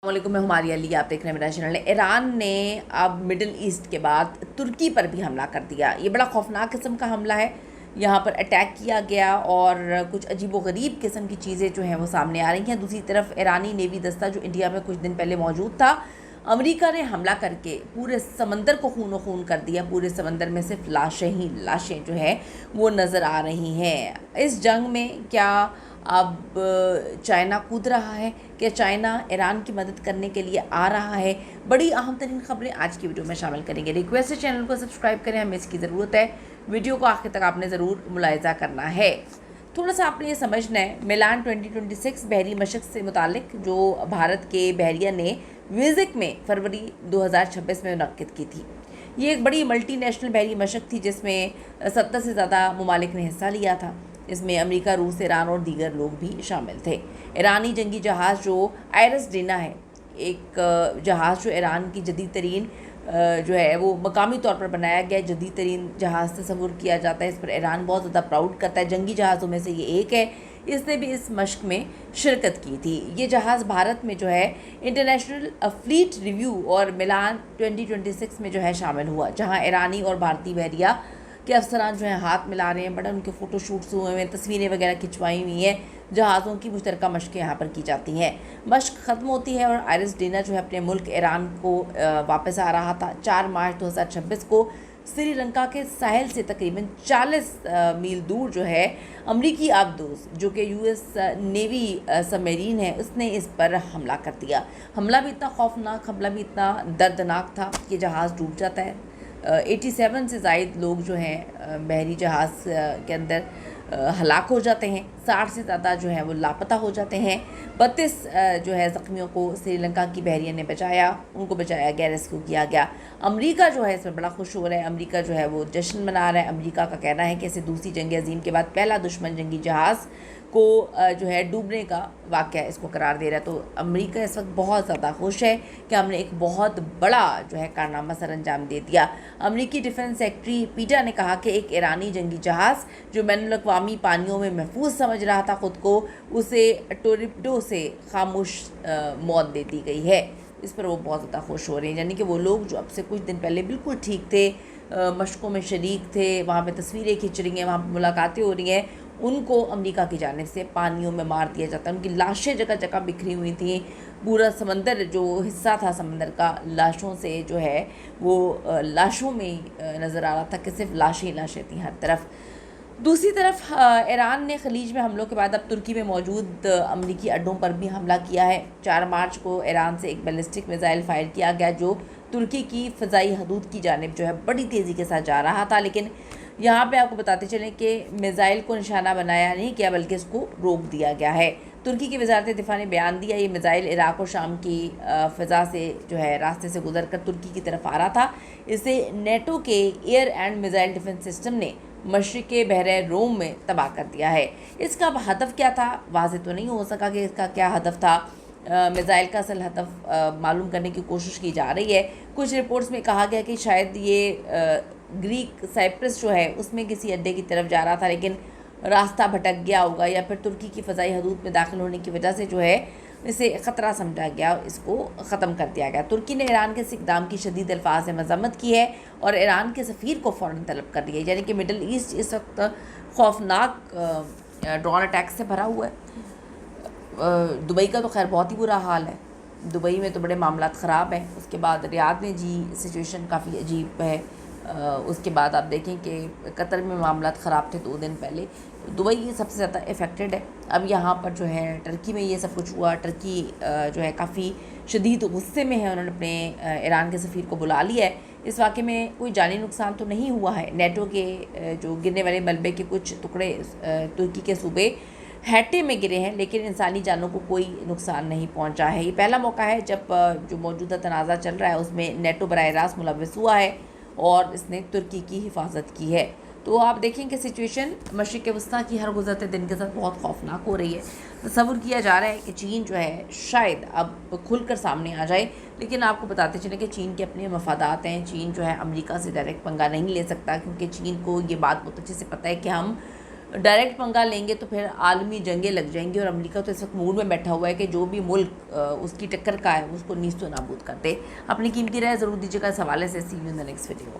السلام علیکم، میں ہماری علی، آپ دیکھ رہے ہیں میرا چینل۔ ایران نے اب مڈل ایسٹ کے بعد ترکی پر بھی حملہ کر دیا۔ یہ بڑا خوفناک قسم کا حملہ ہے، یہاں پر اٹیک کیا گیا اور کچھ عجیب و غریب قسم کی چیزیں جو ہیں وہ سامنے آ رہی ہیں۔ دوسری طرف ایرانی نیوی دستہ جو انڈیا میں کچھ دن پہلے موجود تھا، امریکہ نے حملہ کر کے پورے سمندر کو خون و خون کر دیا۔ پورے سمندر میں صرف لاشیں ہی لاشیں جو ہیں وہ نظر آ رہی ہیں۔ اس جنگ میں کیا اب چائنا کود رہا ہے؟ کہ چائنا ایران کی مدد کرنے کے لیے آ رہا ہے؟ بڑی اہم ترین خبریں آج کی ویڈیو میں شامل کریں گے۔ ریکویسٹ ہے چینل کو سبسکرائب کریں، ہمیں اس کی ضرورت ہے۔ ویڈیو کو آخر تک آپ نے ضرور ملاحظہ کرنا ہے۔ تھوڑا سا آپ نے یہ سمجھنا ہے، میلان 2026 بحری مشق سے متعلق جو بھارت کے بحریہ نے ویزک میں فروری 2026 میں منعقد کی تھی۔ یہ ایک بڑی ملٹی نیشنل بحری مشق تھی جس میں 70 سے زیادہ ممالک نے حصہ لیا تھا۔ اس میں امریکہ، روس، ایران اور دیگر لوگ بھی شامل تھے۔ ایرانی جنگی جہاز جو آئرس ڈینا ہے، ایک جہاز جو ایران کی جدید ترین جو ہے وہ مقامی طور پر بنایا گیا جدید ترین جہاز تصور کیا جاتا ہے۔ اس پر ایران بہت زیادہ پراؤڈ کرتا ہے، جنگی جہازوں میں سے یہ ایک ہے۔ اس نے بھی اس مشق میں شرکت کی تھی۔ یہ جہاز بھارت میں جو ہے انٹرنیشنل فلیٹ ریویو اور میلان 2026 میں جو ہے شامل ہوا، جہاں ایرانی اور بھارتی بحریہ کے افسران جو ہیں ہاتھ ملا رہے ہیں۔ بڑا ان کے فوٹو شوٹس ہوئے ہیں، تصویریں وغیرہ کھنچوائی ہوئی ہیں۔ جہازوں کی مشترکہ مشقیں یہاں پر کی جاتی ہیں۔ مشق ختم ہوتی ہے اور آئرس ڈینا جو ہے اپنے ملک ایران کو واپس آ رہا تھا۔ 4 مارچ 2026 کو سری لنکا کے ساحل سے تقریباً 40 میل دور جو ہے امریکی آبدوز جو کہ US نیوی سبمیرین ہے، اس نے اس پر حملہ کر دیا۔ حملہ بھی اتنا خوفناک، حملہ بھی اتنا دردناک تھا کہ جہاز ڈوب جاتا ہے۔ 87 سے زائد لوگ جو ہیں بحری جہاز کے اندر ہلاک ہو جاتے ہیں۔ 60 سے زیادہ جو ہیں وہ لاپتہ ہو جاتے ہیں۔ 32 جو ہے زخمیوں کو سری لنکا کی بحریہ نے بچایا، ان کو بچایا گیا، ریسکیو کیا گیا۔ امریکہ جو ہے اس میں بڑا خوش ہو رہا ہے، امریکہ جو ہے وہ جشن منا رہا ہے۔ امریکہ کا کہنا ہے کہ اسے دوسری جنگ عظیم کے بعد پہلا دشمن جنگی جہاز کو جو ہے ڈوبنے کا واقعہ اس کو قرار دے رہا ہے۔ تو امریکہ اس وقت بہت زیادہ خوش ہے کہ ہم نے ایک بہت بڑا جو ہے کارنامہ سر انجام دے دیا۔ امریکی ڈیفنس سیکرٹری پیٹا نے کہا کہ ایک ایرانی جنگی جہاز جو بین الاقوامی پانیوں میں محفوظ سمجھ رہا تھا خود کو، اسے ٹورپیڈو سے خاموش موت دے دی گئی ہے۔ اس پر وہ بہت زیادہ خوش ہو رہے ہیں، یعنی کہ وہ لوگ جو اب سے کچھ دن پہلے بالکل ٹھیک تھے، مشقوں میں شریک تھے، وہاں پہ تصویریں کھنچ رہی ہیں، وہاں پہ ملاقاتیں ہو رہی ہیں، ان کو امریکہ کی جانب سے پانیوں میں مار دیا جاتا ہے۔ ان کی لاشیں جگہ جگہ بکھری ہوئی تھیں۔ پورا سمندر جو حصہ تھا سمندر کا لاشوں سے جو ہے وہ لاشوں میں نظر آ رہا تھا کہ صرف لاشیں لاشیں تھیں ہر طرف۔ دوسری طرف ایران نے خلیج میں حملوں کے بعد اب ترکی میں موجود امریکی اڈوں پر بھی حملہ کیا ہے۔ 4 مارچ کو ایران سے ایک بیلسٹک میزائل فائر کیا گیا جو ترکی کی فضائی حدود کی جانب جو ہے بڑی تیزی کے ساتھ جا رہا تھا، لیکن یہاں پہ آپ کو بتاتے چلیں کہ میزائل کو نشانہ بنایا نہیں کیا بلکہ اس کو روک دیا گیا ہے۔ ترکی کی وزارت دفاع نے بیان دیا یہ میزائل عراق و شام کی فضا سے جو ہے راستے سے گزر کر ترکی کی طرف آ رہا تھا۔ اسے نیٹو کے air and missile defence system نے مشرق بحر روم میں تباہ کر دیا ہے۔ اس کا ہدف کیا تھا واضح تو نہیں ہو سکا کہ اس کا کیا ہدف تھا۔ میزائل کا اصل ہدف معلوم کرنے کی کوشش کی جا رہی ہے۔ کچھ رپورٹس میں کہا گیا کہ شاید یہ گریک سائپرس جو ہے اس میں کسی اڈے کی طرف جا رہا تھا، لیکن راستہ بھٹک گیا ہوگا یا پھر ترکی کی فضائی حدود میں داخل ہونے کی وجہ سے جو ہے اسے خطرہ سمجھا گیا، اس کو ختم کر دیا گیا۔ ترکی نے ایران کے اس اقدام کی شدید الفاظ میں مذمت کی ہے اور ایران کے سفیر کو فوراً طلب کر دیا ہے، یعنی کہ مڈل ایسٹ اس وقت خوفناک ڈرون اٹیک سے بھرا ہوا ہے۔ دبئی کا تو خیر بہت ہی برا حال ہے، دبئی میں تو بڑے معاملات خراب ہیں۔ اس کے بعد ریاض میں جی سچویشن کافی عجیب ہے۔ اس کے بعد آپ دیکھیں کہ قطر میں معاملات خراب تھے 2 دن پہلے۔ دبئی سب سے زیادہ افیکٹڈ ہے۔ اب یہاں پر جو ہے ٹرکی میں یہ سب کچھ ہوا، ٹرکی جو ہے کافی شدید غصے میں ہے، انہوں نے اپنے ایران کے سفیر کو بلا لیا ہے۔ اس واقعے میں کوئی جانی نقصان تو نہیں ہوا ہے۔ نیٹو کے جو گرنے والے ملبے کے کچھ ٹکڑے ترکی کے صوبے ہیٹے میں گرے ہیں، لیکن انسانی جانوں کو کوئی نقصان نہیں پہنچا ہے۔ یہ پہلا موقع ہے جب جو موجودہ تنازع چل رہا ہے اس میں نیٹو براہ راست ملوث ہوا ہے اور اس نے ترکی کی حفاظت کی ہے۔ تو آپ دیکھیں کہ سچویشن مشرق وسطیٰ کی ہر گزرتے دن کے ساتھ بہت خوفناک ہو رہی ہے۔ تصور کیا جا رہا ہے کہ چین جو ہے شاید اب کھل کر سامنے آ جائے، لیکن آپ کو بتاتے چلیں کہ چین کے اپنے مفادات ہیں۔ چین جو ہے امریکہ سے ڈائریکٹ پنگا نہیں لے سکتا، کیونکہ چین کو یہ بات بہت اچھے سے پتہ ہے کہ ہم ڈائریکٹ پنگا لیں گے تو پھر عالمی جنگیں لگ جائیں گی، اور امریکہ تو اس وقت موڈ میں بیٹھا ہوا ہے کہ جو بھی ملک اس کی ٹکر کا ہے اس کو نیست و نابود کر دے۔ اپنی قیمتی رائے ضرور دیجیے گا اس حوالے سے۔ See you in the next video.